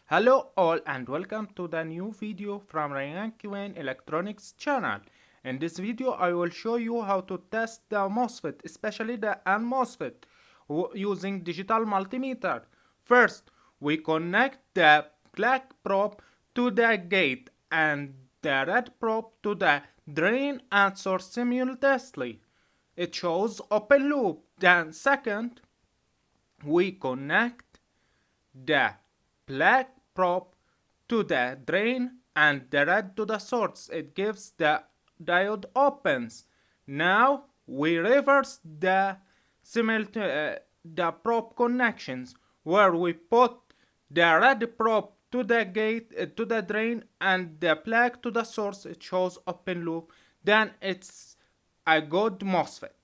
Hello all and welcome to the new video from Rayan Kiwan Electronics channel. In this video I will show you how to test the MOSFET, especially the N MOSFET, using digital multimeter. First, we connect the black probe to the gate and the red probe to the drain and source simultaneously. It shows open loop. Then second, we connect the black probe to the drain and the red to the source. It gives the diode opens. Now we reverse the probe connections, where we put the red probe to the gate to the drain and the black to the source. It shows open loop. Then it's a good MOSFET.